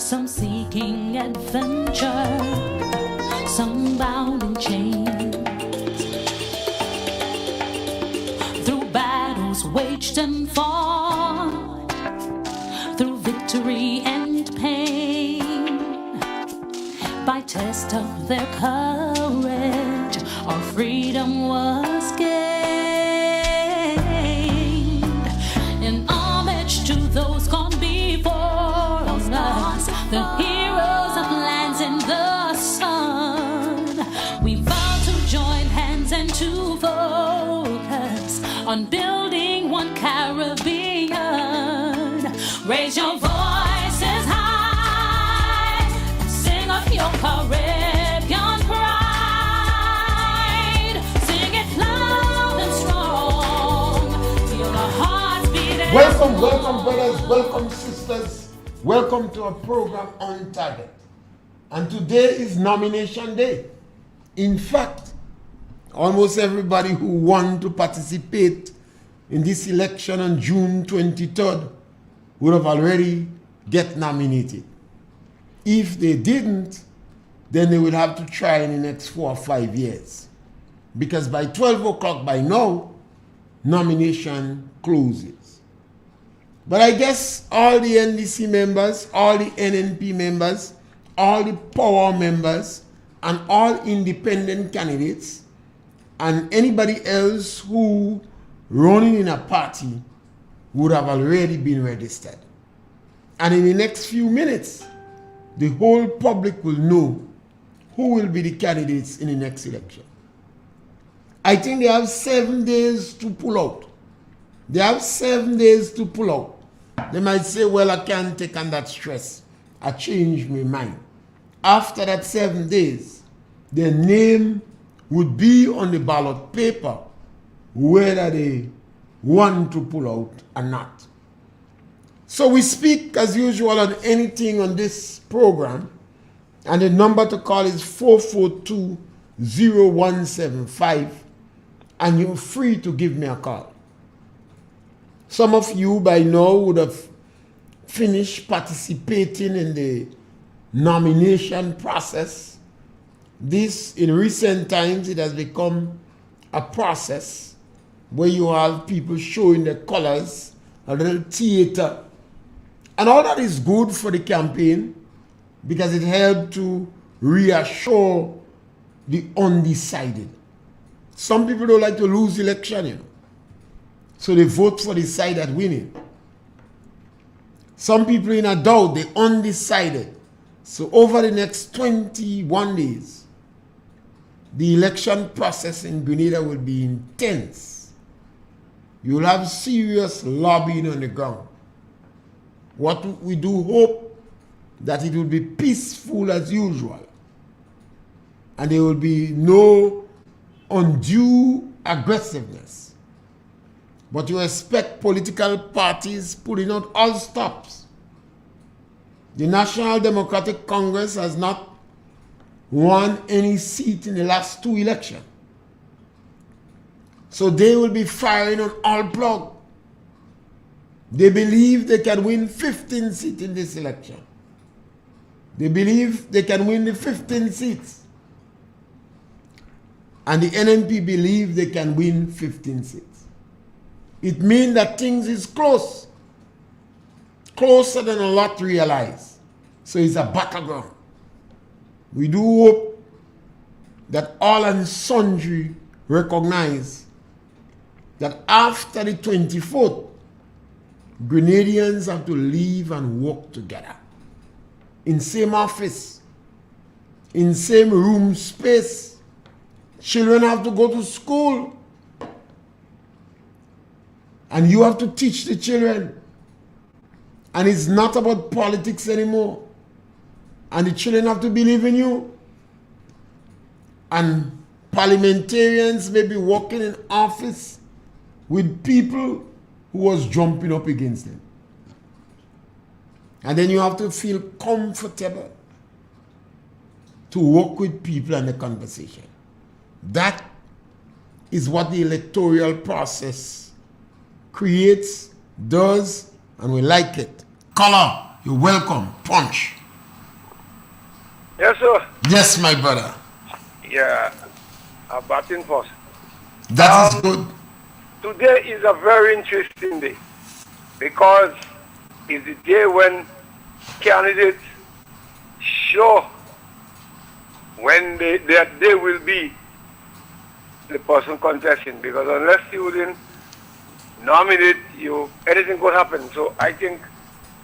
some seeking adventure, some bound in chains, through battles waged and fought, through victory and pain, by test of their courage, our freedom was gained. In homage to those gone before us, the heroes of lands in the sun, we vow to join hands and to focus on building one Caribbean. Raise your voices high, sing of your Caribbean pride, sing it loud and strong, feel our hearts beating. Welcome brothers, welcome sisters, welcome to our program On Target. And today is nomination day. In fact, almost everybody who want to participate in this election on June 23rd would have already get nominated. If they didn't, then they would have to try in the next 4 or 5 years. Because by 12 o'clock by now, nomination closes. But I guess all the NDC members, all the NNP members, all the power members, and all independent candidates, and anybody else who running in a party would have already been registered. And in the next few minutes, the whole public will know who will be the candidates in the next election. I think they have 7 days to pull out. They have 7 days to pull out. They might say, well, I can't take on that stress. I changed my mind. After that 7 days, their name would be on the ballot paper, whether they want to pull out or not. So we speak as usual on anything on this program, and the number to call is 442-0175, and you're free to give me a call. Some of you by now would have finished participating in the nomination process. This, in recent times, it has become a process where you have people showing their colors, a little theater. And all that is good for the campaign because it helped to reassure the undecided. Some people don't like to lose election, you know. So they vote for the side that winning. Some people in a doubt, they undecided. So over the next 21 days, the election process in Grenada will be intense. You will have serious lobbying on the ground. What we do hope that it will be peaceful as usual. And there will be no undue aggressiveness. But you expect political parties putting out all stops. The National Democratic Congress has not won any seat in the last 2 elections. So they will be firing on all plug. They believe they can win 15 seats in this election. They believe they can win the 15 seats. And the NNP believe they can win 15 seats. It means that things is close. Closer than a lot realize. So it's a battleground. We do hope that all and sundry recognize that after the 24th, Grenadians have to live and work together. In same office, in same room space. Children have to go to school. And you have to teach the children. And it's not about politics anymore. And the children have to believe in you. And parliamentarians may be working in office with people who was jumping up against them. And then you have to feel comfortable to work with people and the conversation. That is what the electoral process creates, does, and we like it. Color, you're welcome. Punch. Yes, sir. Yes, my brother. Yeah, I'm batting first. That is good. Today is a very interesting day because it's the day when candidates show when they will be the person contesting, because unless you didn't nominate you, anything could happen. So I think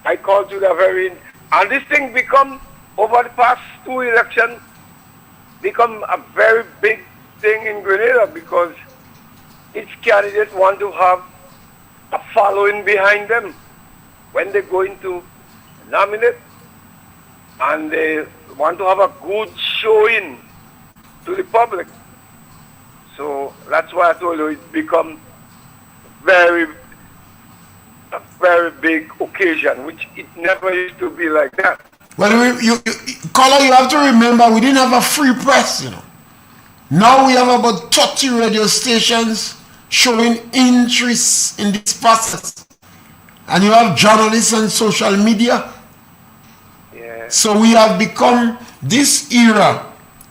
I called to the very, and this thing become over the past 2 elections become a very big thing in Grenada, because each candidate want to have a following behind them when they're going to nominate, and they want to have a good showing to the public. So that's why I told you it become a very big occasion, which it never used to be like that. Well, Caller, you have to remember we didn't have a free press, you know. Now we have about 30 radio stations showing interest in this process. And you have journalists on social media. Yeah. So we have become, this era,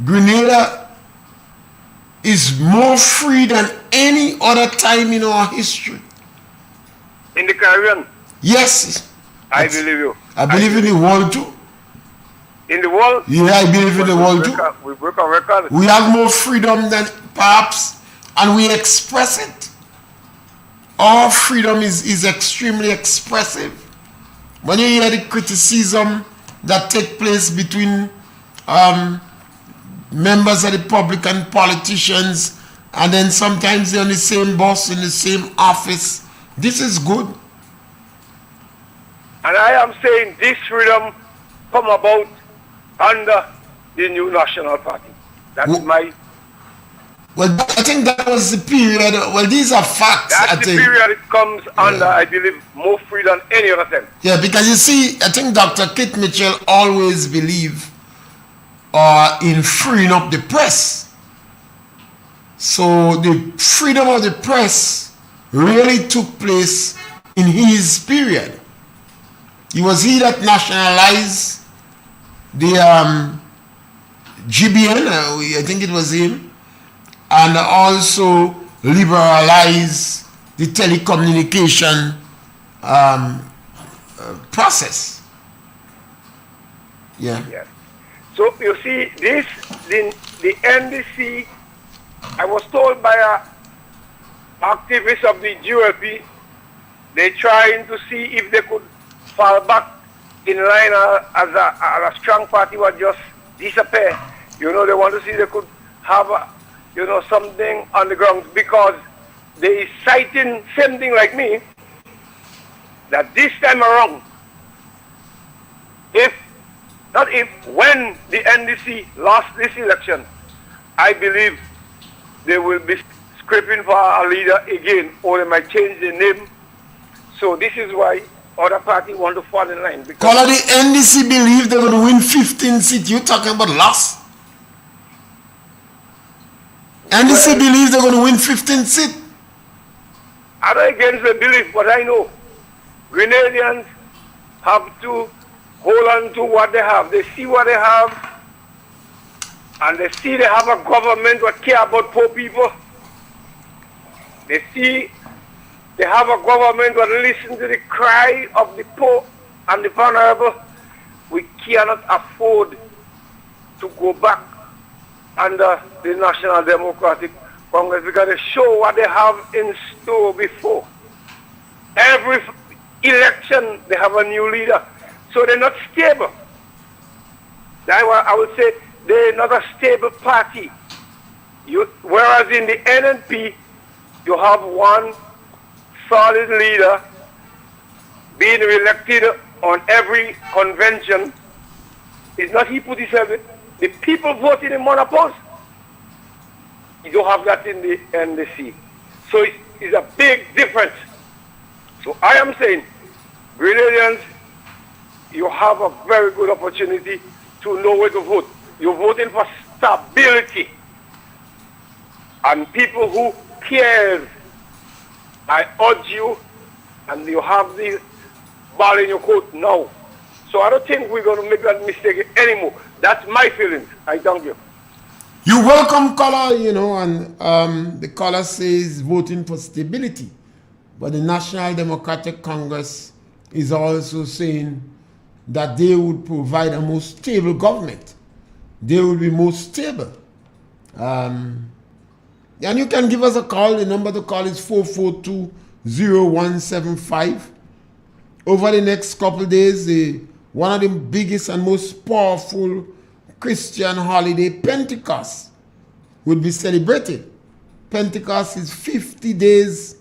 Grenada is more free than any other time in our history. In the Caribbean? Yes. I believe you. I believe in the world too. In the world? Yeah, I believe in the world too. We break a record. We have more freedom than perhaps, and we express it. Our freedom is extremely expressive. When you hear the criticism that take place between members of the public and politicians, and then sometimes they're on the same bus, in the same office, this is good. And I am saying this freedom come about under the new National Party. That's my... Well, I think that was the period. Well, these are facts. That's the period it comes under, I believe, more free than any other time. Yeah, because you see, I think Dr. Kit Mitchell always believed in freeing up the press. So the freedom of the press really took place in his period. It was he that nationalized the GBN, I think it was him, and also liberalize the telecommunication process. Yeah. Yes. So you see, this the NDC. I was told by a activist of the GLP, they trying to see if they could fall back in line as a strong party would just disappear. You know, they want to see they could have something on the ground, because they citing same thing like me, that this time around, when the NDC lost this election, I believe they will be scraping for a leader again, or they might change the name. So this is why other parties want to fall in line. Caller, the NDC believe they're going to win 15 seats. You're talking about loss? NDC believes they're going to win 15 seats. I'm not against the belief, but I know Grenadians have to hold on to what they have. They see what they have, and they see they have a government that care about poor people. They see they have a government that listens to the cry of the poor and the vulnerable. We cannot afford to go back under the National Democratic Congress, because they show what they have in store before. Every election they have a new leader. So they're not stable. I would say they're not a stable party. Whereas in the NNP, you have one solid leader being elected on every convention. It's not he put himself in. The people voted him unopposed. You don't have that in the NDC. So it's a big difference. So I am saying, Grenadians, you have a very good opportunity to know where to vote. You're voting for stability. And people who care, I urge you, and you have the ball in your court now. So I don't think we're going to make that mistake anymore. That's my feelings. I thank you. You welcome color, and the color says voting for stability. But the National Democratic Congress is also saying that they would provide a more stable government. They will be more stable. And you can give us a call. The number to call is 442-0175. Over the next couple of days, one of the biggest and most powerful Christian holiday, Pentecost, will be celebrated. Pentecost is 50 days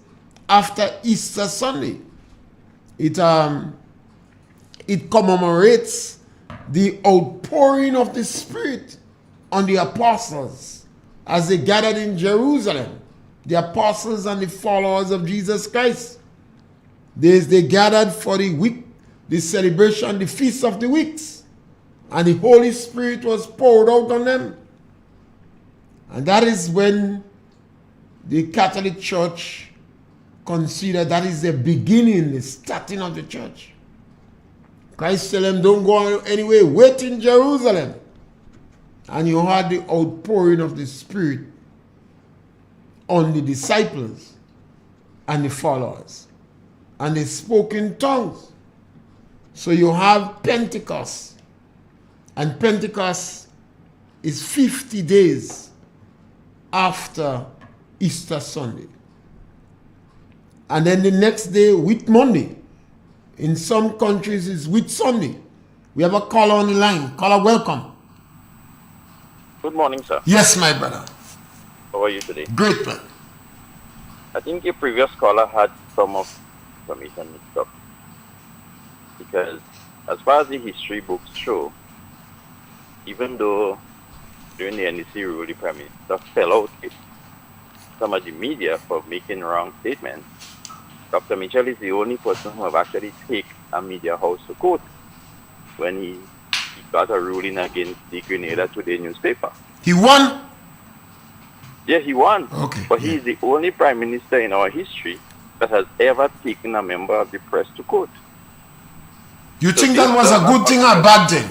after Easter Sunday. It commemorates the outpouring of the Spirit on the apostles as they gathered in Jerusalem, the apostles and the followers of Jesus Christ. They gathered for the week, the celebration, the Feast of the Weeks, and the Holy Spirit was poured out on them. And that is when the Catholic Church considered that is the beginning, the starting of the church. Christ tell them, don't go anywhere, wait in Jerusalem. And you had the outpouring of the Spirit on the disciples and the followers. And they spoke in tongues. So you have Pentecost. And Pentecost is 50 days after Easter Sunday. And then the next day, Whit Monday. In some countries, it's Whit Sunday. We have a caller on the line. Caller, welcome. Good morning, sir. Yes, my brother. How are you today? Great, man. I think your previous caller had some of information mixed up. Because as far as the history books show, even though during the NDC rule, the Prime Minister fell out with some of the media for making wrong statements, Dr. Mitchell is the only person who have actually taken a media house to court when he got a ruling against the Grenada Today newspaper. He won? Yeah, he won. Okay. But he is the only Prime Minister in our history that has ever taken a member of the press to court. You think that was a good thing or a bad thing?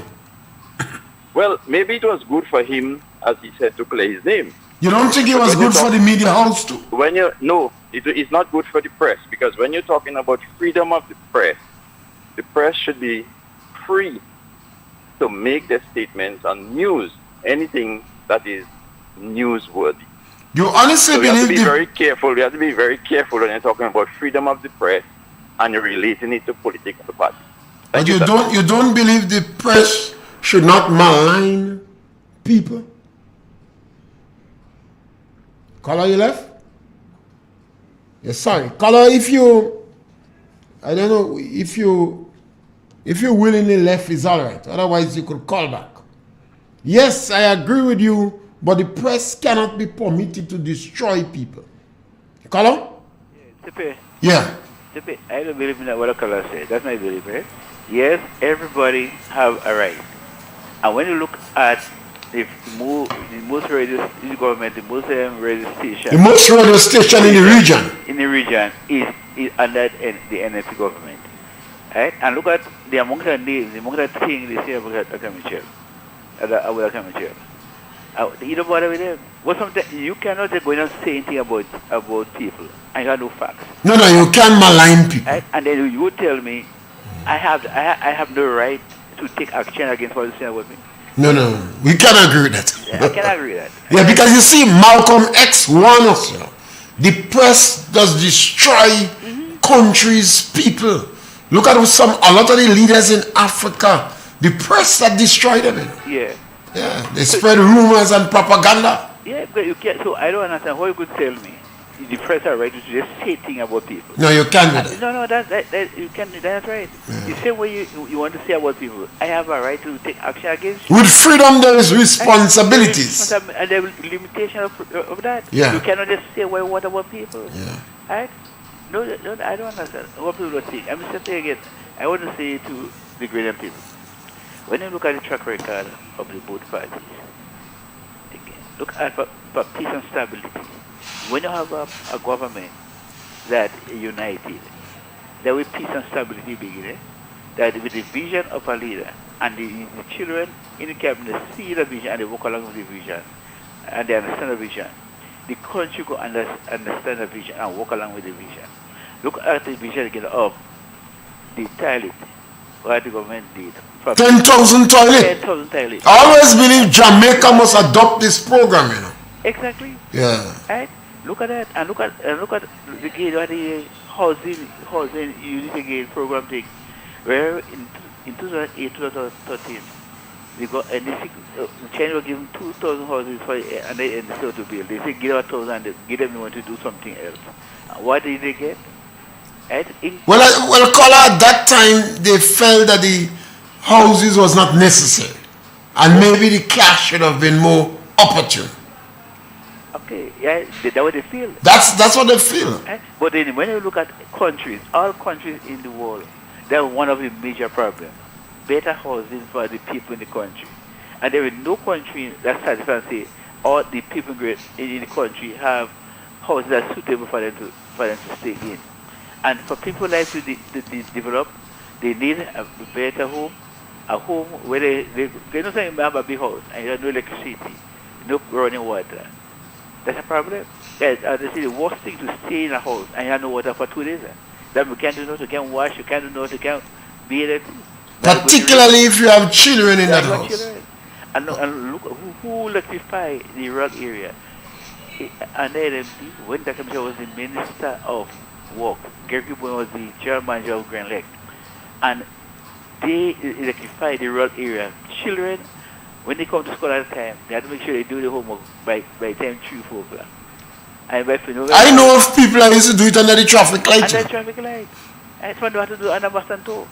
Well, maybe it was good for him, as he said, to clear his name. You don't think it was good for the media house too? No, it's not good for the press, because when you're talking about freedom of the press should be free to make their statements on news, anything that is newsworthy. You honestly So you have to believe be very careful. You have to be very careful when you're talking about freedom of the press and you're relating it to political parties. But you don't believe the press should not malign people? Caller, you left? Yes, sorry. Caller, if you willingly left, is all right. Otherwise, you could call back. Yes, I agree with you, but the press cannot be permitted to destroy people. Caller? Yeah. I don't believe in what a caller said. That's my belief, right? Yes, everybody have a right. And when you look at the most radio government, the most radio station. The most radio station in the region. In the region is under the NFP government. Right? And look at the among the names, among the things they say about Michel. You don't bother with them. But sometimes you cannot just go in and say anything about people and you have no facts. No, you can't malign people. Right? And then you would tell me I have no right to take action against what you say about me. No, we can agree with that. Yeah, I can agree with that. Yeah, because you see, Malcolm X warned us, the press does destroy countries, people. Look at a lot of the leaders in Africa, the press that destroyed them. Yeah. Yeah, they spread rumors and propaganda. Yeah, but you can't. So I don't understand how you could tell me the press are right to just say things about people. No, you can't do that. No, that you can't. That's right. Yeah. The same way you want to say about people, I have a right to take action against you. With freedom, there is responsibilities. And there is limitation of that. Yeah. You cannot just say what about people. Yeah. Right? No, I don't understand what people are saying. I'm just saying again. I want to say to the Grenadian people, when you look at the track record of the both parties, again, look at for peace and stability. When you have a government that united, there will peace and stability begin. that with the vision of a leader, and the children in the cabinet see the vision and they walk along with the vision, and they understand the vision, the country will understand the vision and walk along with the vision. Look at the vision again of the toilet, what the government did. 10,000 toilets. 10,000 toilets. I always believe Jamaica must adopt this program, you know. Exactly. Yeah. Right? Look at that, and look at the gate, what the housing unit again program thing, where in 2008, 2013, they got and China was giving 2,000 houses for and they still to build. They say give them 1,000, give them want to do something else. What did they get? Right? Well, Kola, at that time they felt that the houses was not necessary, and maybe the cash should have been more opportune. Okay, yeah, that's what they feel. That's what they feel. Right? But then when you look at countries, all countries in the world, that's one of the major problems. Better housing for the people in the country. And there is no country that satisfies say all the people in the country have houses that are suitable for them to stay in. And for people like to develop, they need a better home, a home where they don't say have a big house and you have no electricity, no running water. That's a problem. They say the worst thing to stay in a house and you have no water for 2 days. Then you can't do nothing, you can't wash, you can't do nothing, you can't bathe. Particularly if you have children in that house. Children. And look who electrify the rural area. And then when Dr. Michel was the Minister of Work, Gary Boone was the General Manager of Grand Lake, and they electrify the rural area. Children, when they come to school at the time, they have to make sure they do the homework by time 3-4 o'clock. And by I know of people that used to do it under the traffic light. Under the traffic light. And it's what they have to do under Boston too.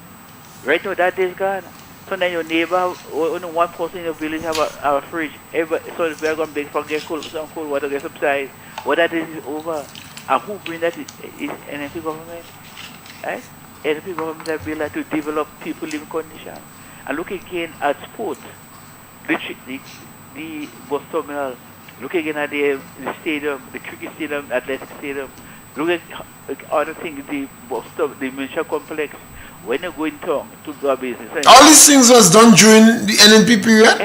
Right now that day is gone. So then your neighbor, only one person in the village have a fridge. So if we are going to bake for get some cold water, get some size. What that is over. And who bring that is NFP government. Right? NFP government have built that to develop people living conditions. And look again at sports. The bus terminal. Look again at the stadium, the cricket stadium, athletic stadium. Look at other things, the bus stop, the municipal complex. When you go in town to do a business. All these things was done during the NNP period?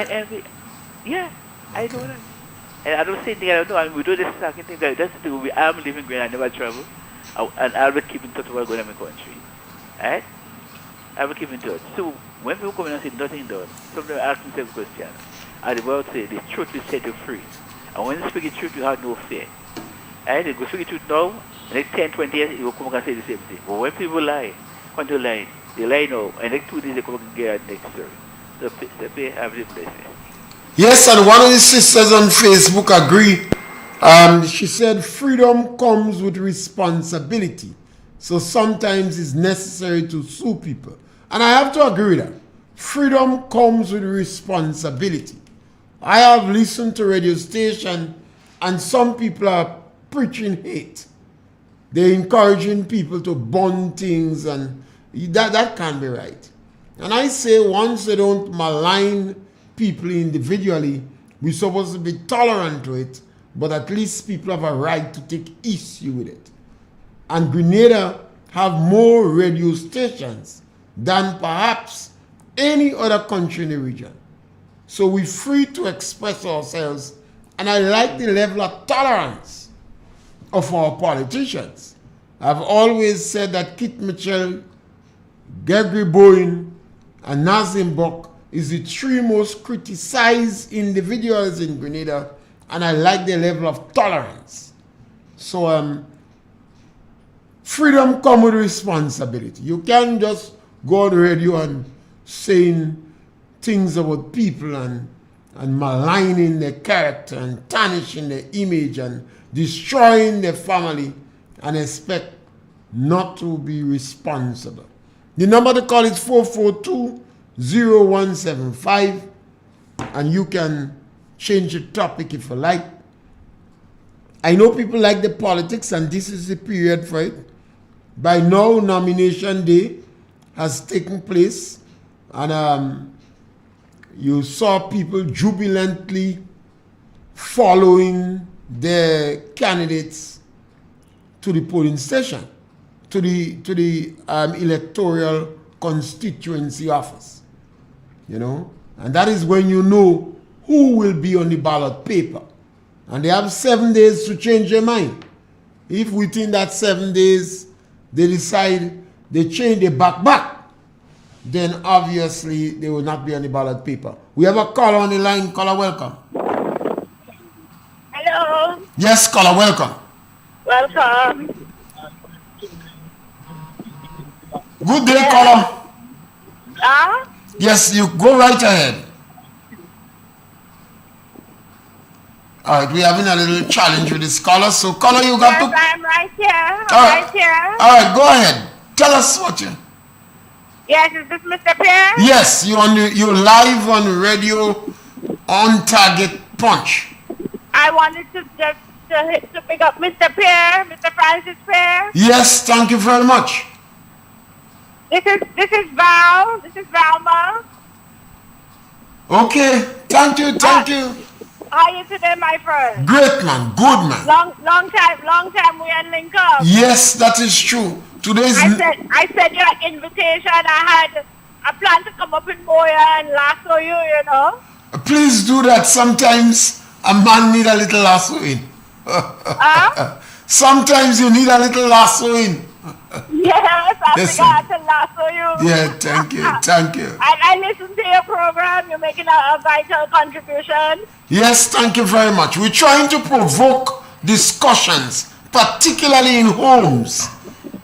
Yeah, I know that. And I don't say anything I don't know. I mean, we do this second thing. That's the thing. I'm living green. I never travel. And I'll be keeping touch with what's going on in my country. Right? I will keep in touch. So when people come in and say nothing done, sometimes I ask themselves a question. And the Bible says the truth will set you free. And when you speak the truth, you have no fear. And they go speak the truth now, in like 10, 20 years, you will come back and say the same thing. But when people lie, when they lie now, and like 2 days they come back and get next story. So they have the blessing. Yes, and one of the sisters on Facebook agreed. She said freedom comes with responsibility. So sometimes it's necessary to sue people. And I have to agree with that. Freedom comes with responsibility. I have listened to radio station and some people are preaching hate. They're encouraging people to burn things, and that can't be right. And I say once they don't malign people individually, we're supposed to be tolerant to it, but at least people have a right to take issue with it. And Grenada have more radio stations than perhaps any other country in the region. So we're free to express ourselves, and I like the level of tolerance of our politicians. I've always said that Kit Mitchell, Gregory Bowen, and Nazim Bok is the three most criticized individuals in Grenada, and I like the level of tolerance. So freedom comes with responsibility. You can't just go on the radio and saying things about people and maligning their character and tarnishing their image and destroying their family and expect not to be responsible. The number to call is 442-0175, and you can change the topic if you like. I know people like the politics, and this is the period for it. By now, nomination day has taken place, and you saw people jubilantly following their candidates to the polling station, to the electoral constituency office. You know, and that is when you know who will be on the ballot paper. And they have 7 days to change their mind. If within that 7 days they decide they change the back, then obviously they will not be on the ballot paper. We have a caller on the line. Caller, welcome. Hello. Yes, caller, welcome. Welcome. Good day, caller. Yes, you go right ahead. All right, we're having a little challenge with this caller. So, caller, you got Yes, to... I'm right here. Right here. All right, go ahead. Tell us what you... Yes, is this Mr. Pierre? Yes, you live on radio on Target Punch. I wanted to just to pick up Mr. Pierre, Mr. Francis Pierre. Yes, thank you very much. This is Val. This is Valma. Okay, thank you. How are you today, my friend? Great man, good man. Long time we ain't link up. Yes, that is true. Today's... I said your invitation. I plan to come up in Moya and lasso you, you know. Please do that. Sometimes a man need a little lassoing. Sometimes you need a little lassoing. Yes, I forgot to lasso you. Yeah, thank you. I listen to your program. You're making a vital contribution. Yes, thank you very much. We're trying to provoke discussions, particularly in homes,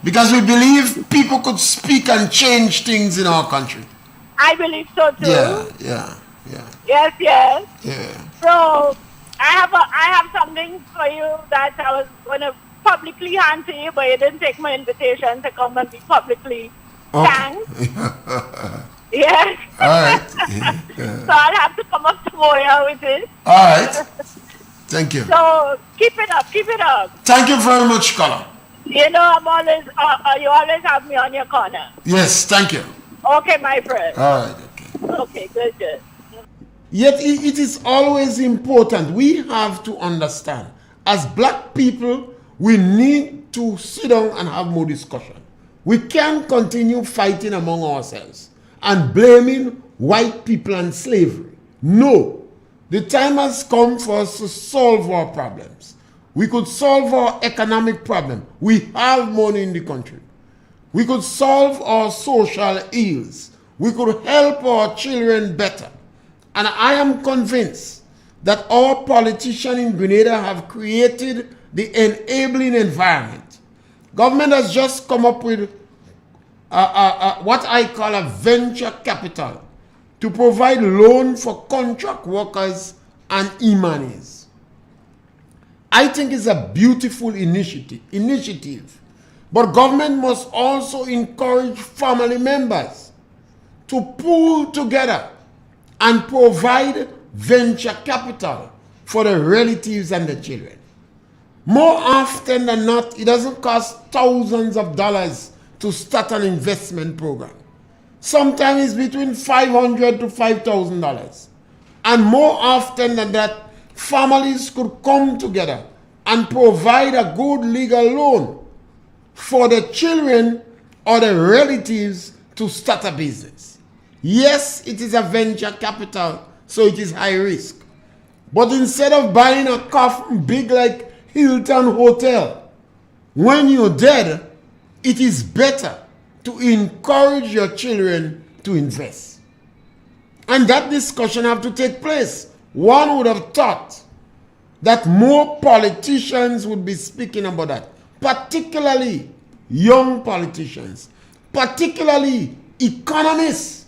because we believe people could speak and change things in our country. I believe so too. Yeah. Yes. Yeah. So I have something for you that I was going to publicly hand to you, but you didn't take my invitation to come and be publicly thanked. Yes. All right. So I'll have to come up to Moya with it. All right. Thank you. So keep it up. Thank you very much, caller. You know, I'm always, you always have me on your corner. Yes, thank you. Okay, my friend. All right. Okay, good. Yet it is always important. We have to understand, as black people, we need to sit down and have more discussion. We can't continue fighting among ourselves and blaming white people and slavery. No, the time has come for us to solve our problems. We could solve our economic problem. We have money in the country. We could solve our social ills. We could help our children better. And I am convinced that our politicians in Grenada have created the enabling environment. Government has just come up with what I call a venture capital to provide loan for contract workers and e-monies. I think it's a beautiful initiative, but government must also encourage family members to pull together and provide venture capital for the relatives and the children. More often than not, it doesn't cost thousands of dollars to start an investment program. Sometimes it's between $500 to $5,000. And more often than that, families could come together and provide a good legal loan for the children or the relatives to start a business. Yes, it is a venture capital, so it is high risk. But instead of buying a coffin big like Hilton Hotel, when you're dead, it is better to encourage your children to invest. And that discussion have to take place. One would have thought that more politicians would be speaking about that, particularly young politicians, particularly economists.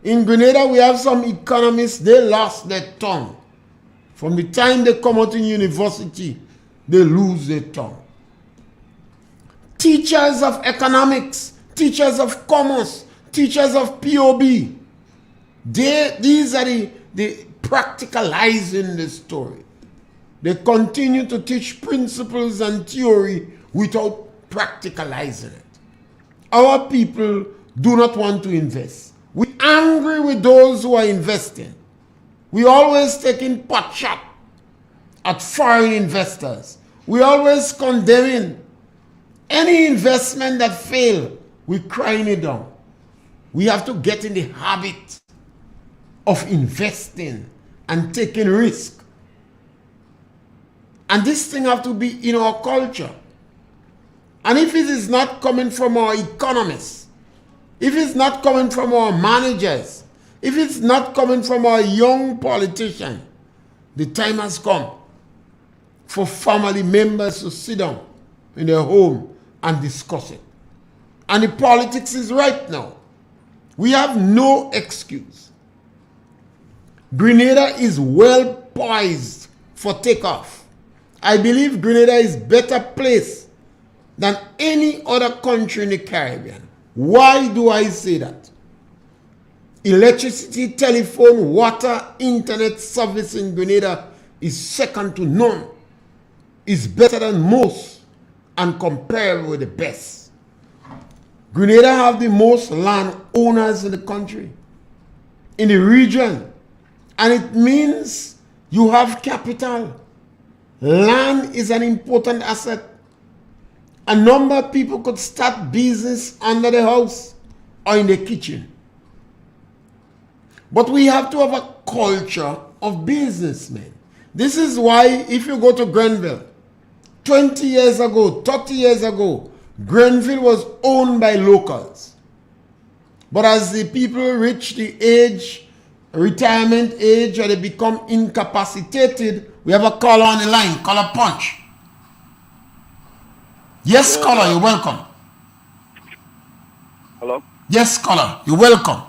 In Grenada, we have some economists, they lost their tongue. From the time they come out in university, they lose their tongue. Teachers of economics, teachers of commerce, teachers of POB, these are the practicalizing the story. They continue to teach principles and theory without practicalizing it. Our people do not want to invest. We're angry with those who are investing. We always taking pot shot at foreign investors. We always condemning any investment that fail. We're crying it down. We have to get in the habit of investing and taking risk. And this thing have to be in our culture. And if it is not coming from our economists, if it's not coming from our managers, if it's not coming from our young politicians, the time has come for family members to sit down in their home and discuss it. And the politics is right now. We have no excuse. Grenada is well poised for takeoff. I believe Grenada is better placed than any other country in the Caribbean. Why do I say that? Electricity, telephone, water, internet service in Grenada is second to none. It's better than most and comparable with the best. Grenada have the most land owners in the country, in the region. And it means you have capital. Land is an important asset. A number of people could start business under the house or in the kitchen. But we have to have a culture of businessmen. This is why if you go to Grenville, 20 years ago, 30 years ago, Grenville was owned by locals. But as the people reach the age, retirement age, or they become incapacitated, we have a caller on the line, caller Punch. Yes, caller, you're welcome. Hello? Yes, caller, you're welcome.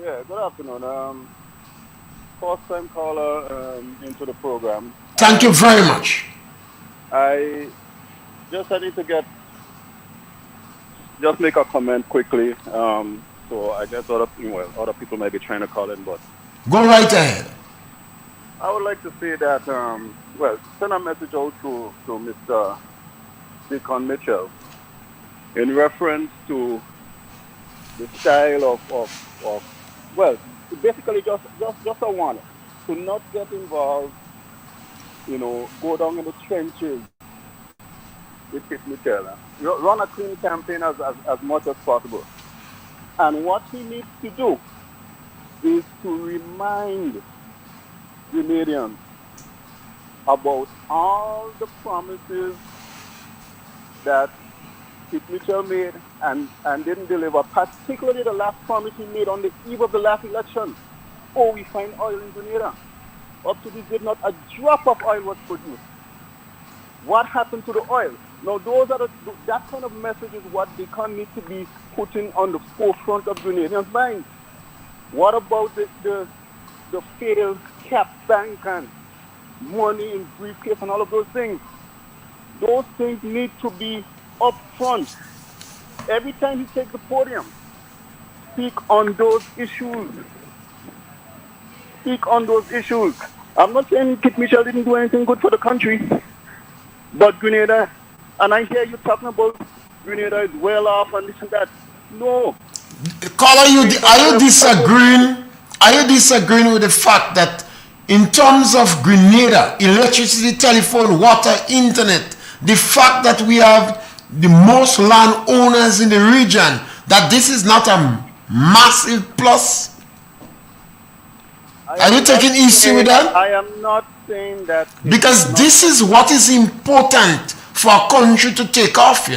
Yeah, good afternoon. First time caller into the program. Thank you very much. I just need to make a comment quickly. So I guess other people might be trying to call in, but Go right ahead. I would like to say that, send a message out to Mr. Deacon Mitchell in reference to the style of basically just a warning to not get involved, go down in the trenches with Pete Mitchell. Run a clean campaign as much as possible. And what he needs to do is to remind Grenadians about all the promises that Pete Mitchell made and didn't deliver, particularly the last promise he made on the eve of the last election. Oh, we find oil in Grenada. Up to this date, not a drop of oil was produced. What happened to the oil? Now, that kind of message is what they can need to be putting on the forefront of Grenadians' minds. What about the failed cap bank and money in briefcase and all of those things? Those things need to be up front. Every time he takes the podium, speak on those issues. Speak on those issues. I'm not saying Pete Mitchell didn't do anything good for the country, but Grenada, and I hear you talking about Grenada is well off and this and that. No. Caller, are you disagreeing? Are you disagreeing with the fact that in terms of Grenada, electricity, telephone, water, internet, the fact that we have the most land owners in the region, that this is not a massive plus? Are you taking issue with that? I am not saying that. Because this is what is important for a country to take off,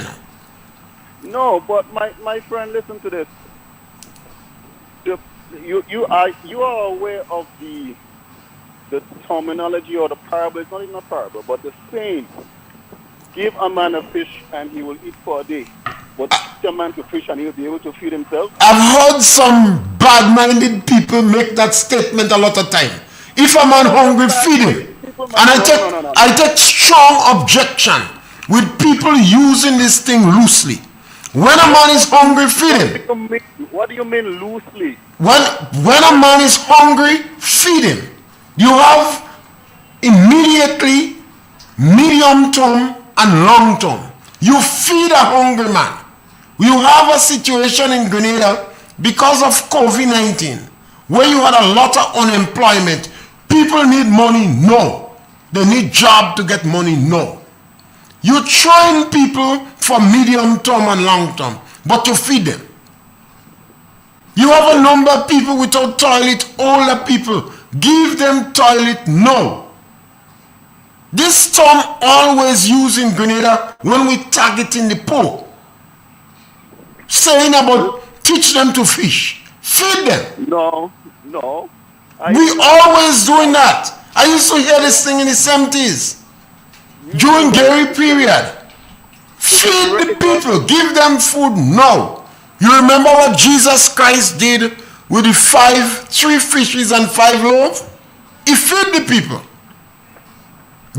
No, but my friend, listen to this. You are aware of the terminology or the parable. It's not even a parable, but the saying, give a man a fish and he will eat for a day. But teach a man to fish and he'll be able to feed himself. I've heard some bad-minded people make that statement a lot of time. If a man hungry, feed him. And I take strong objection with people using this thing loosely. When a man is hungry, feed him. What do you mean loosely? When a man is hungry, feed him. You have immediately medium term and long term. You feed a hungry man. You have a situation in Grenada because of COVID-19 where you had a lot of unemployment. People need money? No. They need job to get money? No. You train people for medium term and long term, but you feed them. You have a number of people without toilet, older people. Give them toilet now. This term always used in Grenada when we targeting the poor. Saying about teach them to fish. Feed them. No. We always doing that. I used to hear this thing in the 70s. During Gary period. Feed the people. Give them food now. You remember what Jesus Christ did with the 3 fishes and 5 loaves? He fed the people.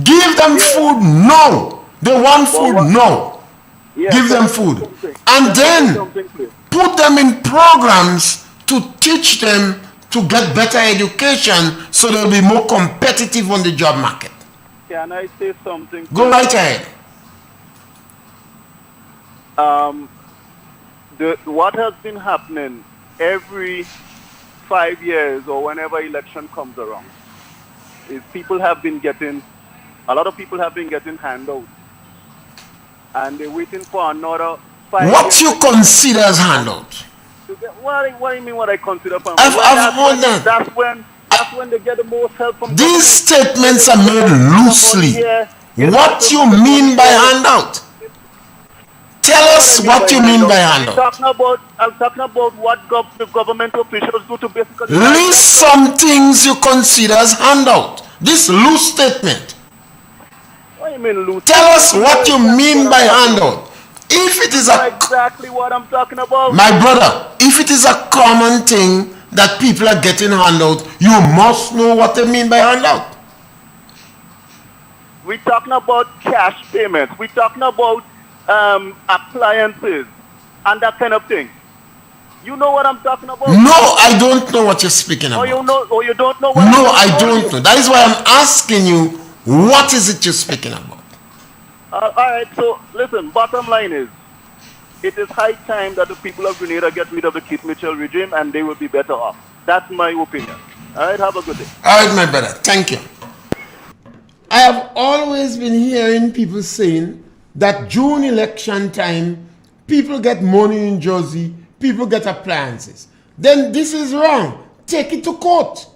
Give them food now. They want food now. Give them food. And then put them in programs to teach them to get better education so they'll be more competitive on the job market. Can I say something? Go right ahead. What has been happening every 5 years or whenever election comes around is a lot of people have been getting handouts, and they're waiting for another 5 years. What you consider as handout? What do you mean what I consider for? I've heard that. That's when they get the most help from. These statements are made loosely. What you mean by handout? Tell us what you mean by handout. I'm talking about what the government officials do to basically. List some things you consider as handout. This loose statement. What do you mean loose? Tell us what you mean by handout. If it is exactly what I'm talking about. My brother, if it is a common thing that people are getting handout, you must know what they mean by handout. We're talking about cash payments. We're talking about appliances and that kind of thing. You know what I'm talking about? No, I don't know what you're speaking about. You don't know No, I don't know. That is why I'm asking you, what is it you're speaking about? All right, so listen, bottom line is, it is high time that the people of Grenada get rid of the Keith Mitchell regime and they will be better off. That's my opinion. All right, have a good day. All right, my brother, thank you. I have always been hearing people saying that June election time, people get money in Jersey, people get appliances. Then this is wrong. Take it to court.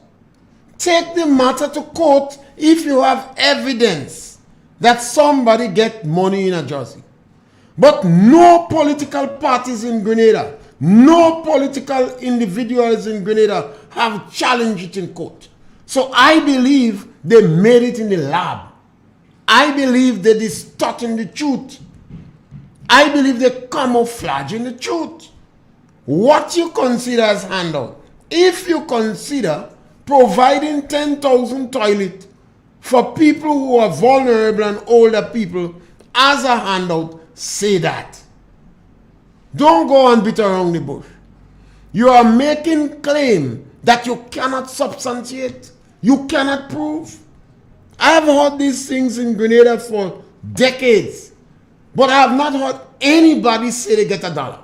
Take the matter to court if you have evidence that somebody get money in a Jersey. But no political parties in Grenada, no political individuals in Grenada have challenged it in court. So I believe they made it in the lab. I believe they distorting the truth. I believe they camouflaging the truth. What you consider as handout, if you consider providing 10,000 toilets for people who are vulnerable and older people as a handout, say that. Don't go and beat around the bush. You are making claim that you cannot substantiate, you cannot prove. I have heard these things in Grenada for decades, but I have not heard anybody say they get $1.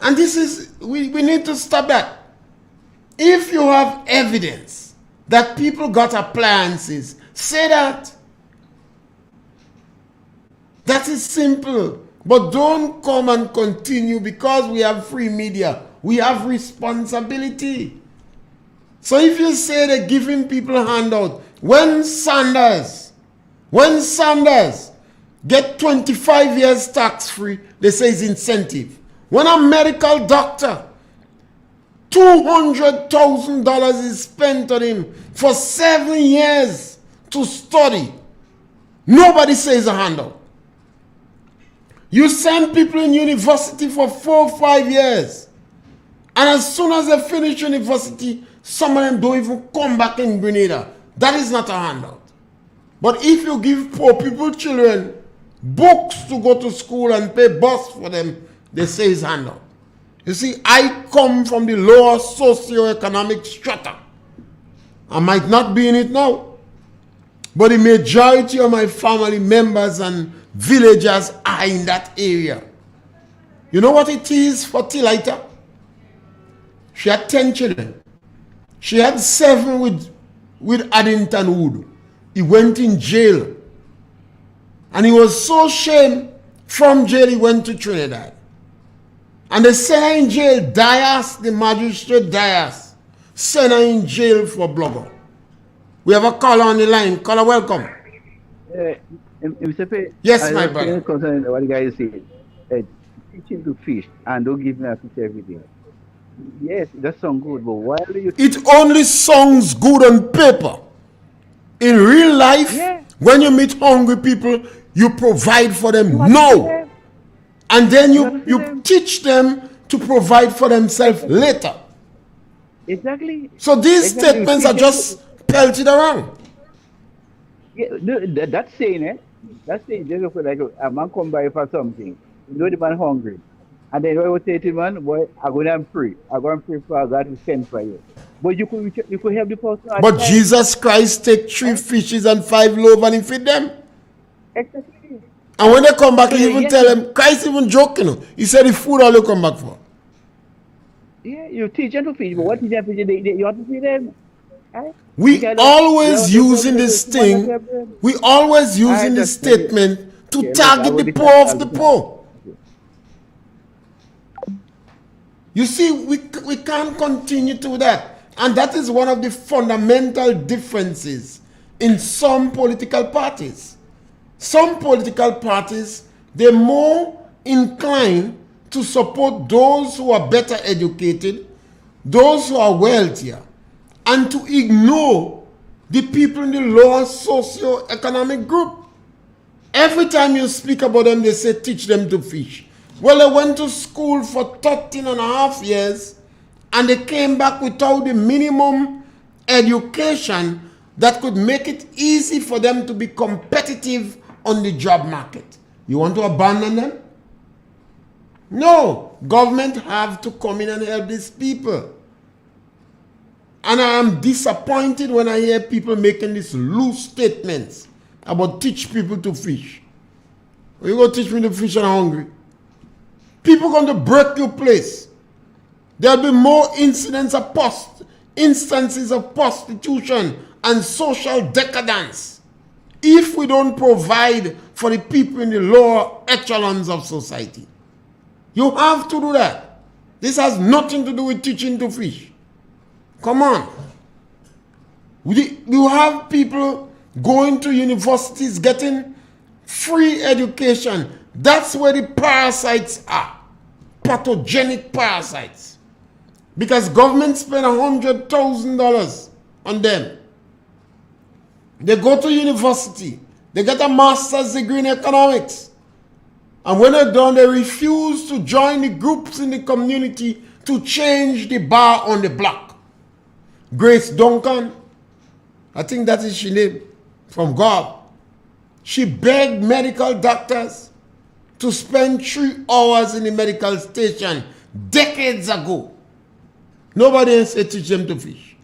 And this is, we need to stop that. If you have evidence that people got appliances, say that. That is simple. But don't come and continue because we have free media. We have responsibility. So if you say they're giving people a handout, when Sanders get 25 years tax-free, they say it's incentive. When a medical doctor, $200,000 is spent on him for 7 years to study, nobody says a handout. You send people in university for 4 or 5 years, and as soon as they finish university, some of them don't even come back in Grenada. That is not a handout. But if you give poor people children books to go to school and pay bus for them, they say it's handout. You see, I come from the lower socioeconomic strata. I might not be in it now, but the majority of my family members and villagers are in that area. You know what it is for Tilita? She had 10 children. She had 7 with Addington Wood. He went in jail. And he was so ashamed. From jail he went to Trinidad. And they send her in jail. Dias, the magistrate Dias, send her in jail for blogger. We have a caller on the line. Caller, welcome. Mr. Pierre, Yes, my brother. Concern what the guy is saying. Teaching to fish and don't give me a fish every day. Yes, that sounds good, but why do you... It only sounds good on paper. In real life, when you meet hungry people, you provide for them now. And then you teach them to provide for themselves later. Exactly. So these statements are just pelted around. Yeah, no, that's saying, that's saying, just like a man come by for something. You know the man hungry. And then I would say to the man, boy, I'm going to pray. I'm going to pray for God to send for you. But you could help the person. But Jesus Christ take 3 fishes and 5 loaves and he feed them. Exactly. And when they come back, he even tell them, Christ even joking. He said the food all you come back for. Yeah, you teach them to feed, but what teach them to feed? You have to feed them. Right? We always using this thing, we always using this statement to target the poor of the poor. You see, we can't continue to do that. And that is one of the fundamental differences in some political parties. Some political parties, they're more inclined to support those who are better educated, those who are wealthier, and to ignore the people in the lower socio-economic group. Every time you speak about them, they say, teach them to fish. Well, they went to school for 13 and a half years, and they came back without the minimum education that could make it easy for them to be competitive on the job market. You want to abandon them? No. Government have to come in and help these people. And I am disappointed when I hear people making these loose statements about teach people to fish. You go teach me to fish and I'm hungry. People going to break your place. There'll be more instances of prostitution and social decadence if we don't provide for the people in the lower echelons of society. You have to do that. This has nothing to do with teaching to fish. Come on. You have people going to universities getting free education. That's where the parasites are. Pathogenic parasites. Because government spend $100,000 on them. They go to university. They get a master's degree in economics. And when they're done, they refuse to join the groups in the community to change the bar on the block. Grace Duncan, I think that is her name, from God. She begged medical doctors to spend 3 hours in the medical station decades ago. Nobody else said teach them to fish.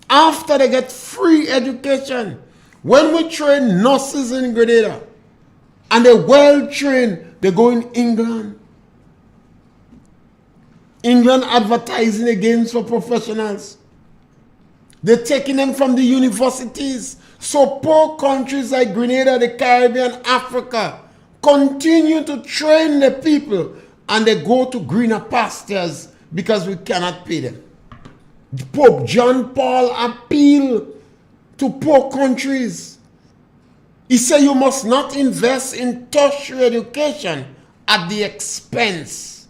After they get free education, when we train nurses in Grenada, and they're well trained, they go in England. England advertising against for professionals. They're taking them from the universities. So poor countries like Grenada, the Caribbean, Africa, continue to train the people and they go to greener pastures because we cannot pay them. Pope John Paul appealed to poor countries. He said you must not invest in tertiary education at the expense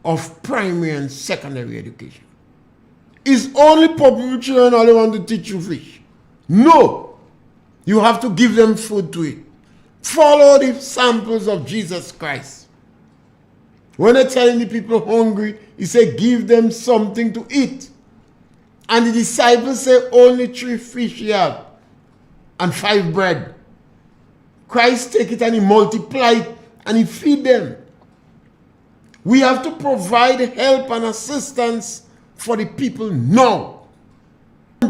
of primary and secondary education. Is only public children all they want to teach you fish? No. You have to give them food to eat. Follow the samples of Jesus Christ. When they're telling the people hungry, he said, give them something to eat. And the disciples say, only 3 fish you have and 5 bread. Christ take it and he multiply it and he feed them. We have to provide help and assistance for the people now.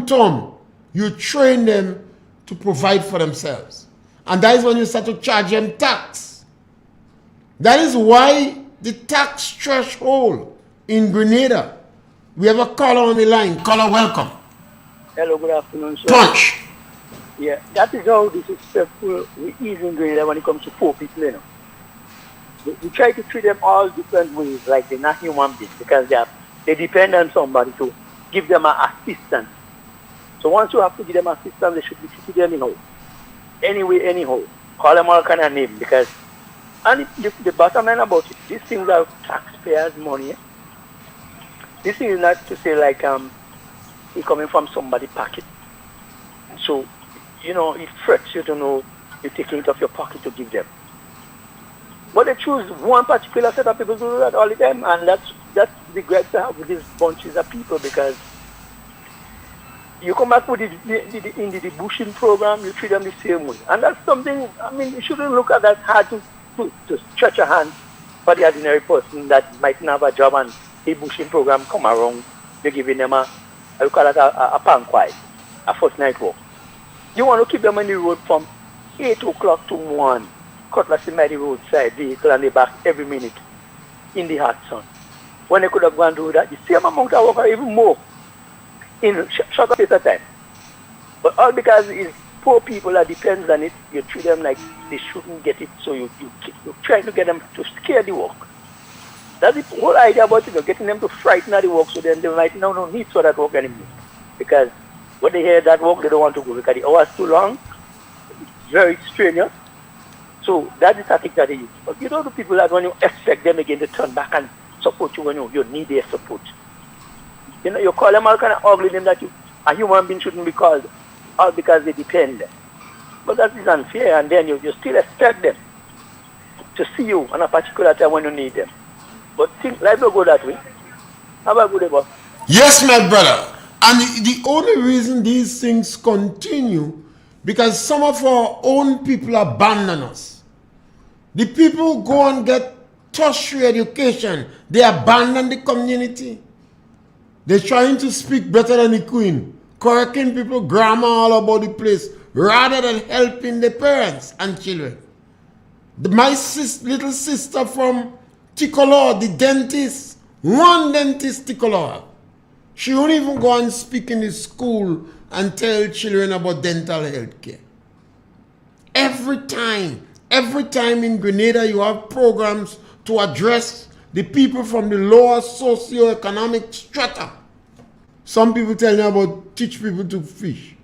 Tom, you train them to provide for themselves. And that is when you start to charge them tax. That is why the tax threshold in Grenada. We have a caller on the line. Caller, welcome. Hello, good afternoon, sir. Punch. Yeah, that is how disrespectful we is in Grenada when it comes to poor people, you know. we try to treat them all different ways, like they're not human beings, because they depend on somebody to give them an assistance. So once you have to give them assistance, they should be treated anyhow. Anyway, anyhow. Call them all kind of name, because, and the bottom line about it, these things are taxpayers' money. Eh? This thing is not to say like it's coming from somebody's pocket. So, it frets you to know you're taking it off your pocket to give them. But they choose one particular set of people to do that all the time, and that's the great to have with these bunches of people, because you come back with the bushing program, you treat them the same way. And that's something, you shouldn't look at that hard to stretch a hand for the ordinary person that might not have a job, and the bushing program come around, you're giving them a panquai, a first night walk. You want to keep them on the road from 8 o'clock to 1, cutlass by the roadside, vehicle and they back every minute in the hot sun. When they could have gone through that, the same amount of work or even more in a short space of time. But all because it's poor people that depends on it, you treat them like they shouldn't get it, so you try to get them to scare the work. That's the whole idea about it, getting them to frighten at the work, so then they might no need for that work anymore. Because when they hear that work, they don't want to go, because the hours too long, it's very strenuous. So that's the tactic that they use. But the people that when you expect them again to turn back and support you when you need their support. You call them all kind of ugly names that a human being shouldn't be called, all because they depend. But that is unfair, and then you still expect them to see you on a particular time when you need them. But life will go that way. Have a good day, boss. Yes, my brother. And the only reason these things continue, because some of our own people abandon us. The people go and get tertiary education. They abandon the community. They're trying to speak better than the queen, correcting people grammar all about the place, rather than helping the parents and children. My little sister from Ticolor, the dentist, one dentist Ticolor, she won't even go and speak in the school and tell children about dental health care. Every time in Grenada you have programs to address the people from the lower socio-economic strata. Some people tell you about teach people to fish.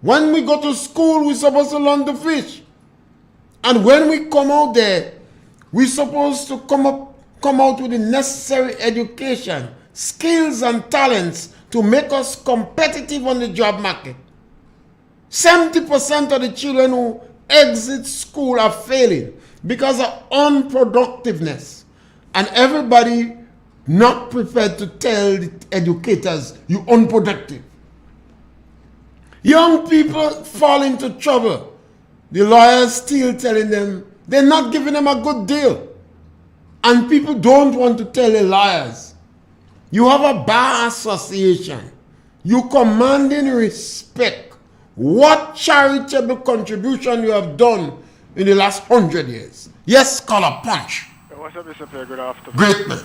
When we go to school, we're supposed to learn to fish. And when we come out there, we're supposed to come out with the necessary education, skills and talents to make us competitive on the job market. 70% of the children who exit school are failing because of unproductiveness. And everybody not prepared to tell the educators, you're unproductive. Young people fall into trouble. The lawyers still telling them, they're not giving them a good deal. And people don't want to tell the lawyers. You have a bar association. You commanding respect. What charitable contribution you have done in the last 100 years? Yes, Scholar Punch. What's up, Mr. Pierre? Good afternoon. Great man.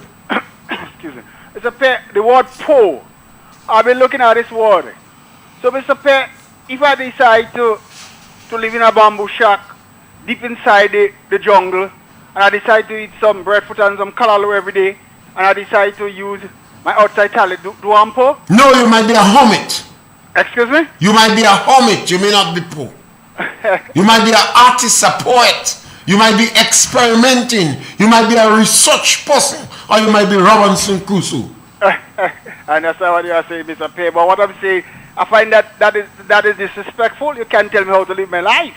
Excuse me. Mr. Pierre, the word poor. I've been looking at this word. So, Mr. Pierre, if I decide to live in a bamboo shack deep inside the jungle, and I decide to eat some breadfruit and some callaloo every day, and I decide to use my outside talent, do I'm poor? No, you might be a hermit. Excuse me? You might be a hermit. You may not be poor. You might be an artist, a poet. You might be experimenting. You might be a research person. Or you might be Robinson Crusoe. I understand what you are saying, Mr. Pierre. But what I'm saying, I find that is disrespectful. You can't tell me how to live my life.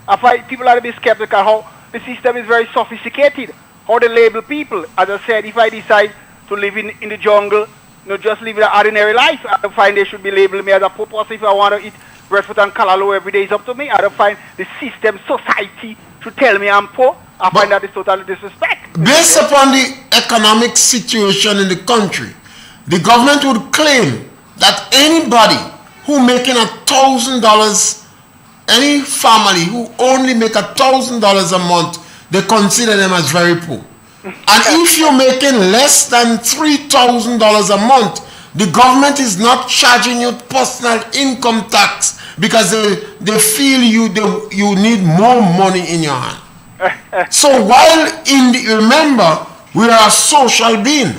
I find people are to be skeptical how the system is very sophisticated. How they label people. As I said, if I decide to live in the jungle, just live an ordinary life, I don't find they should be labeling me as a poor person. If I want to eat breadfruit and callaloo every day, it's up to me. I don't find the system, society, to tell me I'm poor. I find that is totally disrespect. Based upon the economic situation in the country, the government would claim that anybody who making $1,000, any family who only make $1,000 a month, they consider them as very poor. And if you're making less than $3,000 a month, the government is not charging you personal income tax because they feel you need more money in your hand. So remember, we are a social being.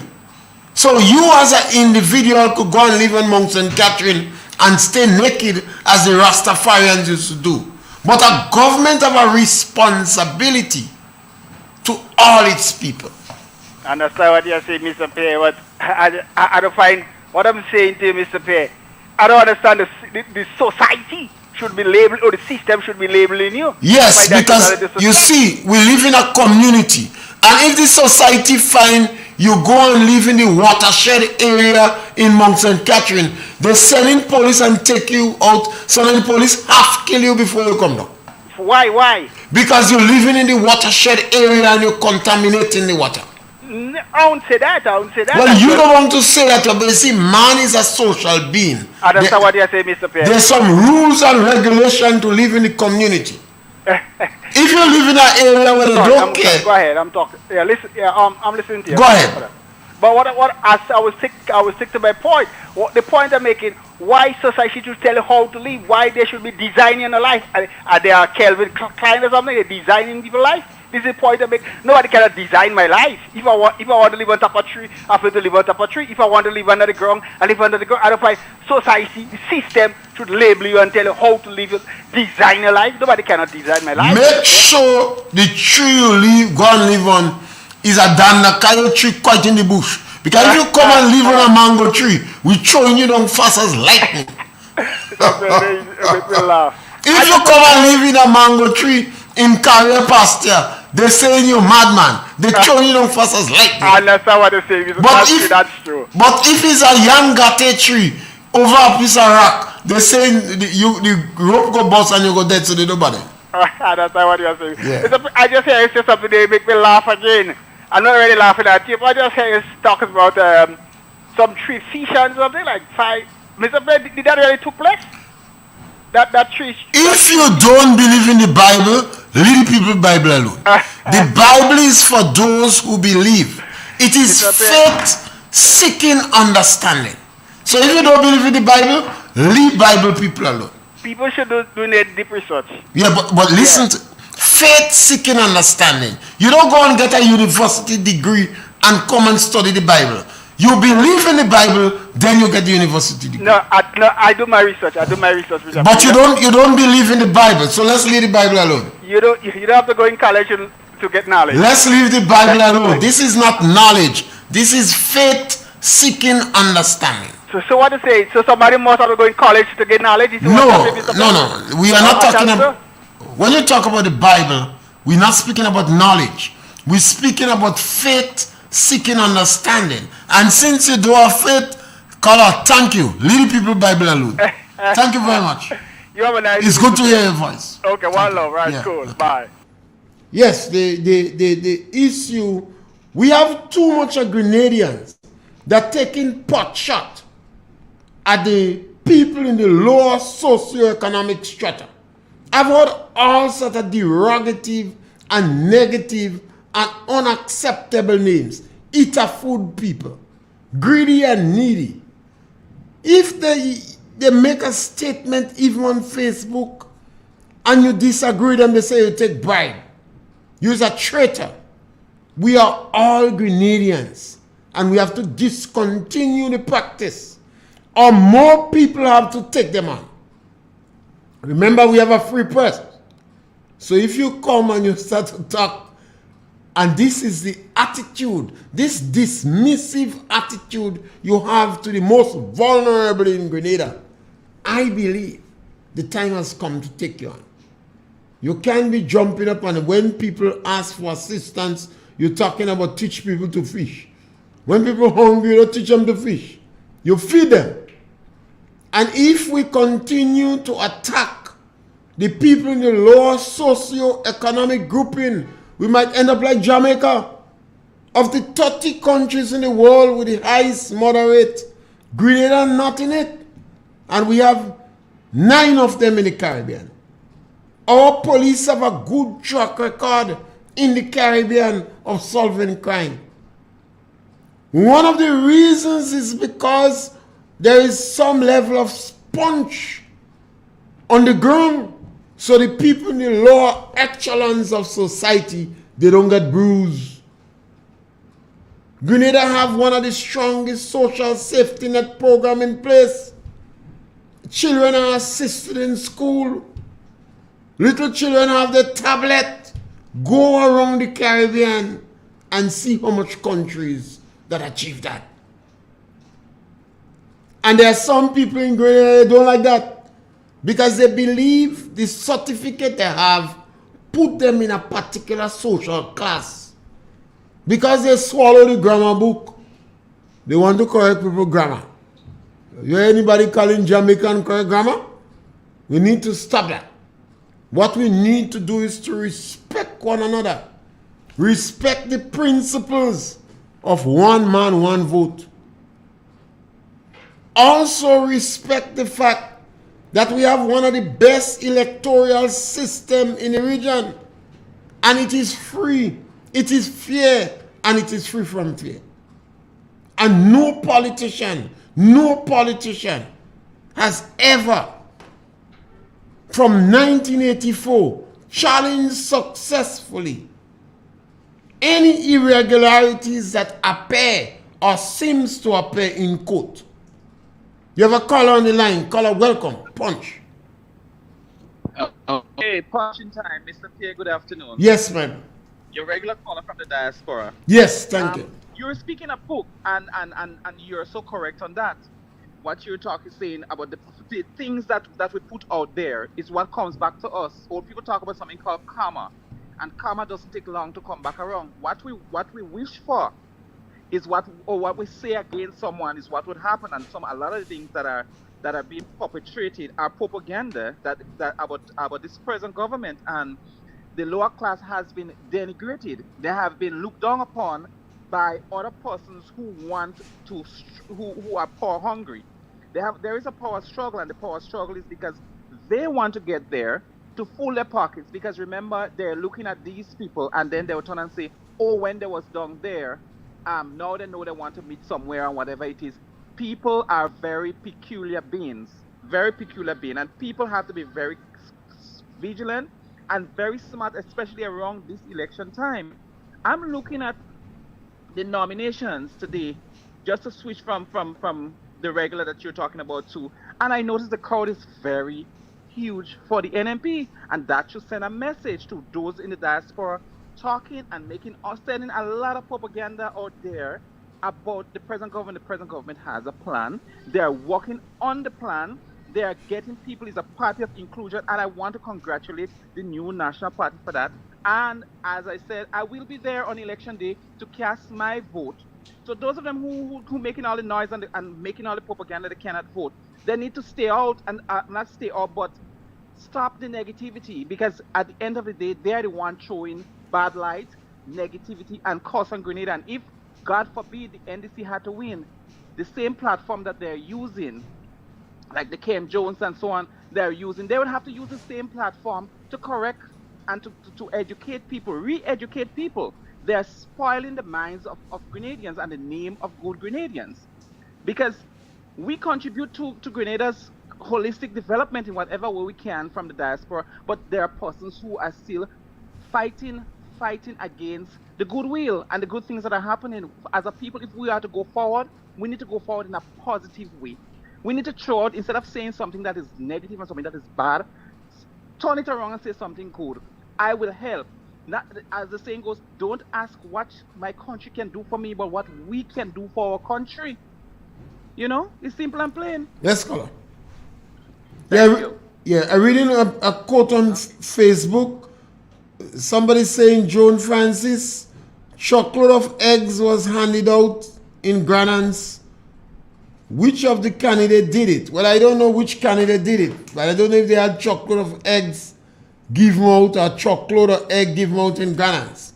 So you as an individual could go and live in Mount St. Catherine and stay naked as the Rastafarians used to do. But a government have a responsibility to all its people. And that's what you say, Mr. Pierre. What I don't find what I'm saying to you, Mr. Pierre. I don't understand the society should be labeled, or the system should be labeling you. Yes, because you see, we live in a community, and if the society find you go and live in the watershed area in Mount St. Catherine, they send in police and take you out. So then the police have to kill you before you come down. Why? Because you're living in the watershed area and you're contaminating the water. I won't say that. Well, you don't want to say that, but you see, man is a social being. I understand what you say, Mr. Pierre. There's some rules and regulations to live in the community. If you live in an area where they don't care. Go ahead, I'm talking. Yeah, listen. Yeah, I'm listening to you. Go ahead. But what I will stick to my point. The point I'm making: why society should tell you how to live? Why they should be designing a life? Are they Calvin Klein or something? They're designing people's life. This is the point I make. Nobody cannot design my life. If I want to live on top of a tree, I have to live on top of a tree. If I want to live under the ground, I live under the ground. I don't find society, the system should label you and tell you how to live, design your life. Nobody cannot design my life. Make sure the tree you go and live on is a Danakayo tree quite in the bush. Because if you come and live on a mango tree, we throwing you down fast as lightning. If you come and live in a mango tree in Carrier pasture, they saying you madman. They throwing you down fast as lightning. I understand what they're saying. That's true. But if it's a young gate tree over a piece of rock, they saying the rope go bust and you go dead, so they don't bother. I understand what you're saying. Yeah. I just hear you say something they make me laugh again. I'm not really laughing at you, but I just hear you talking about some tree fish and something like 5. Mr. Pierre, did that really took place? That tree. If you don't believe in the Bible, leave the people Bible alone. The Bible is for those who believe. It is faith seeking understanding. So if you don't believe in the Bible, leave Bible people alone. People should do deep research. Yeah, but listen to faith seeking understanding. You don't go and get a university degree and come and study the Bible. You believe in the Bible, then you get the university degree. No, I do my research. But you don't believe in the Bible, so let's leave the Bible alone. You don't have to go in college to get knowledge. Let's leave the Bible alone. This is not knowledge. This is faith seeking understanding. So what to say? So somebody must have to go in college to get knowledge? No. We are not talking about. When you talk about the Bible, we're not speaking about knowledge. We're speaking about faith seeking understanding. And since you do have faith, call out, thank you. Leave people Bible alone. Thank you very much. You have a nice It's good to hear your voice. Okay, one love, right? Yeah. Cool. Bye. Yes, the issue, we have too much of Grenadians that taking pot shot at the people in the lower socioeconomic strata. I've heard all sorts of derogative and negative and unacceptable names. Eater food people, greedy and needy. If they make a statement even on Facebook and you disagree with them, they say you take bribe. You're a traitor. We are all Grenadians and we have to discontinue the practice or more people have to take them on. Remember, we have a free press. So if you come and you start to talk, and this is the attitude, this dismissive attitude you have to the most vulnerable in Grenada, I believe the time has come to take you on. You can't be jumping up and when people ask for assistance, you're talking about teach people to fish. When people are hungry, you don't teach them to fish. You feed them. And if we continue to attack the people in the lower socio-economic grouping, we might end up like Jamaica. Of the 30 countries in the world with the highest murder rate, Grenada not in it. And we have 9 of them in the Caribbean. Our police have a good track record in the Caribbean of solving crime. One of the reasons is because there is some level of sponge on the ground. So the people in the lower echelons of society, they don't get bruised. Grenada have one of the strongest social safety net program in place. Children are assisted in school. Little children have the tablet. Go around the Caribbean and see how much countries that achieve that. And there are some people in Grenada that don't like that because they believe the certificate they have put them in a particular social class. Because they swallow the grammar book, they want to correct people grammar. You hear anybody calling Jamaican correct grammar? We need to stop that. What we need to do is to respect one another. Respect the principles of one man, one vote. Also respect the fact that we have one of the best electoral systems in the region. And it is free, it is fair, and it is free from fear. And no politician has ever, from 1984, challenged successfully any irregularities that appear or seems to appear in court. You have a caller on the line. Caller, welcome. Punch. Hey, punching time, Mr. Pierre. Good afternoon. Yes, ma'am. Your regular caller from the diaspora. Yes, thank you. You're speaking a book, and you're so correct on that. What you're saying about the things that we put out there is what comes back to us. Old people talk about something called karma, and karma doesn't take long to come back around. What we wish for is what we say against someone is what would happen, and a lot of the things that are being perpetrated are propaganda that about this present government, and the lower class has been denigrated. They have been looked down upon by other persons who are power hungry. There is a power struggle, and the power struggle is because they want to get there to fill their pockets. Because remember, they're looking at these people, and then they will turn and say, "Oh, when they was down there, now they know they want to meet somewhere," and whatever it is. People are very peculiar beings, and people have to be very vigilant and very smart, especially around this election time. I'm looking at the nominations today, just to switch from the regular that you're talking about too, and I noticed the crowd is very huge for the NMP, and that should send a message to those in the diaspora talking and sending a lot of propaganda out there about the present government. The present government has a plan. They are working on the plan. They are getting people. It's a party of inclusion, and I want to congratulate the new national party for that. And as I said, I will be there on election day to cast my vote. So those of them who making all the noise and making all the propaganda they cannot vote, they need to stay out, and not stay out, but stop the negativity, because at the end of the day, they're the one showing bad light, negativity, and cause on Grenada. And if, God forbid, the NDC had to win, the same platform that they're using, like the Ken Jones and so on, they would have to use the same platform to correct and to educate people, re-educate people. They're spoiling the minds of Grenadians and the name of good Grenadians. Because we contribute to Grenada's holistic development in whatever way we can from the diaspora, but there are persons who are still fighting against the goodwill and the good things that are happening. As a people, if we are to go forward, we need to go forward in a positive way. We need to throw out, instead of saying something that is negative and something that is bad, turn it around and say something good. I will help. Not, as the saying goes, don't ask what my country can do for me, but what we can do for our country. You know, it's simple and plain. Yes, caller. I'm reading a quote on Facebook. Somebody saying Joan Francis, chocolate of eggs was handed out in Granans. Which of the candidates did it? Well, I don't know which candidate did it, but I don't know if they had chocolate of eggs given out or chocolate or egg given out in Granans.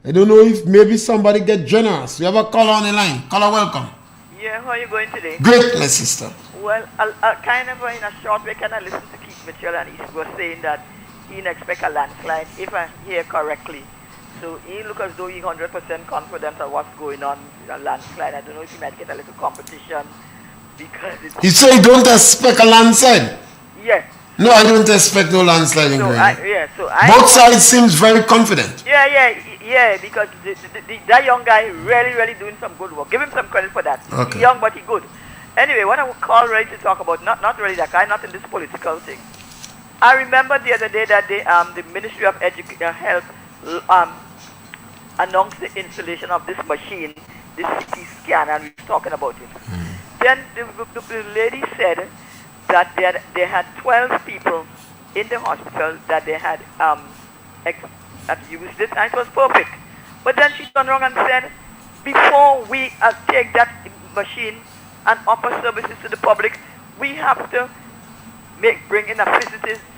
I don't know if maybe somebody get generous. We have a caller on the line. Caller, welcome. Yeah, how are you going today? Great, my sister. Well, I kind of in a short way, kind of listen to Keith Mitchell, and he was saying that he didn't expect a landslide, if I hear correctly. So he look as though he's 100% confident of what's going on in a landslide. I don't know if he might get a little competition because it's... He said he don't expect a landslide? Yes. No, I don't expect no landslide in Grenada. So both sides seems very confident. Yeah, because that young guy really doing some good work. Give him some credit for that. Okay. He's young, but he good. Anyway, what I would call ready to talk about, not really that guy, not in this political thing. I remember the other day that the Ministry of Health announced the installation of this machine, this CT scan, and we were talking about it. Then the lady said that they had 12 people in the hospital that they had that used it, and it was perfect. But then she turned around and said, before we take that machine and offer services to the public, we have to bring in a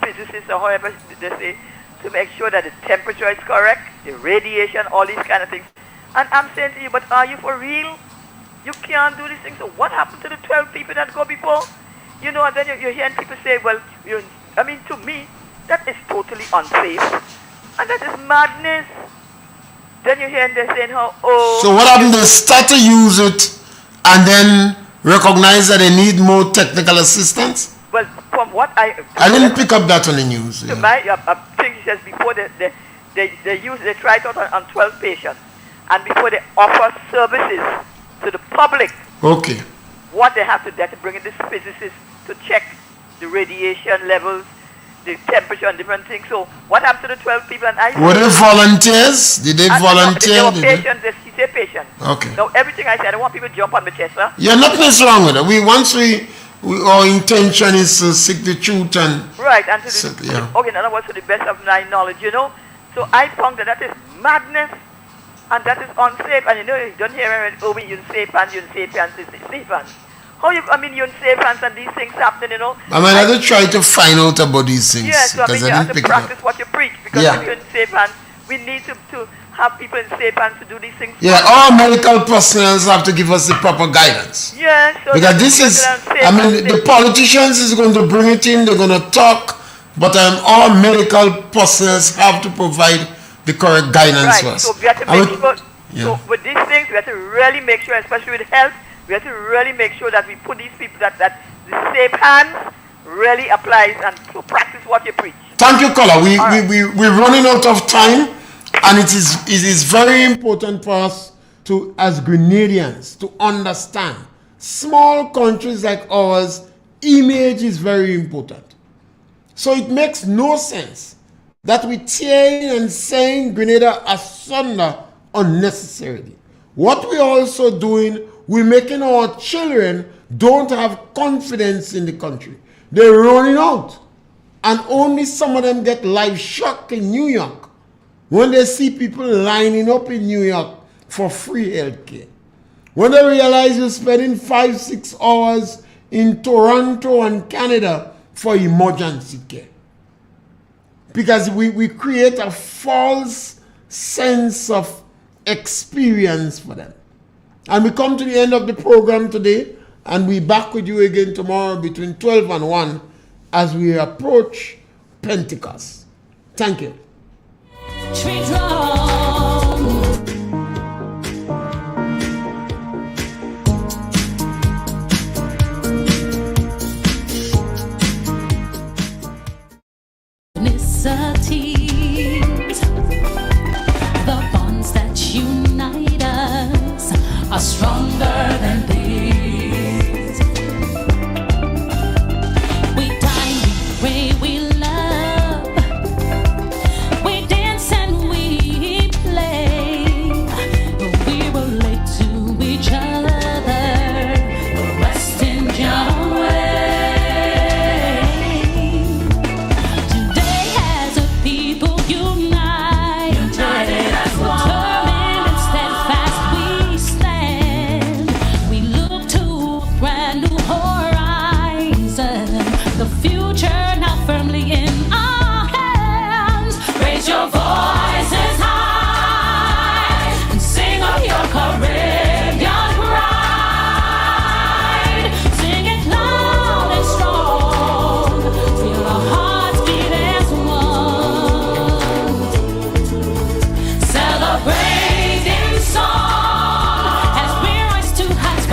physicist or however they say, to make sure that the temperature is correct, the radiation, all these kind of things. And I'm saying to you, but are you for real? You can't do these things. So what happened to the 12 people that go before? You know, and then you're hearing people say, well, I mean, to me, that is totally unsafe. And that is madness. Then you're hearing them saying how, So what happened? They start to use it and then recognize that they need more technical assistance? Well, from what I didn't pick up that on the news. To my thing says before they try it out on 12 patients, and before they offer services to the public. Okay. What they have to do to bring in this physicist to check the radiation levels, the temperature, and different things. So what happened to the 12 people? And were they volunteers? Did they volunteer? They were patients. She said patients. Okay. Now everything I said, I don't want people to jump on my chest, sir. Yeah, nothing is wrong with it. Once our intention is to seek the truth and right, and okay, in other words, to the best of my knowledge, you know. So I found that is madness, and that is unsafe. And you know, you don't hear me, oh, you safe hands, safe hands. How you? I mean, you safe hands and these things happen, you know. I mean, I have to try to find out about these things. Yes, so I mean, you have to practice what you preach, because if you're in safe hands, we need to have people in safe hands to do these things. Yeah, all medical personnel have to give us the proper guidance. Yes. So because this is, I mean, the politicians is going to bring it in, they're going to talk, but all medical personnel have to provide the correct guidance for us. So we have to make sure, so with these things, we have to really make sure, especially with health, we have to really make sure that we put these people, that the safe hands really applies and to practice what you preach. Thank you, caller. We're running out of time, and it is very important for us to, as Grenadians, to understand small countries like ours, image is very important. So it makes no sense that we tear and saying Grenada asunder unnecessarily. What we're also doing, we're making our children don't have confidence in the country. They're running out. And only some of them get life shock in New York when they see people lining up in New York for free health care. When they realize you're spending 5-6 hours in Toronto and Canada for emergency care. Because we create a false sense of experience for them. And we come to the end of the program today, and we're back with you again tomorrow between 12 and 1 as we approach Pentecost. Thank you.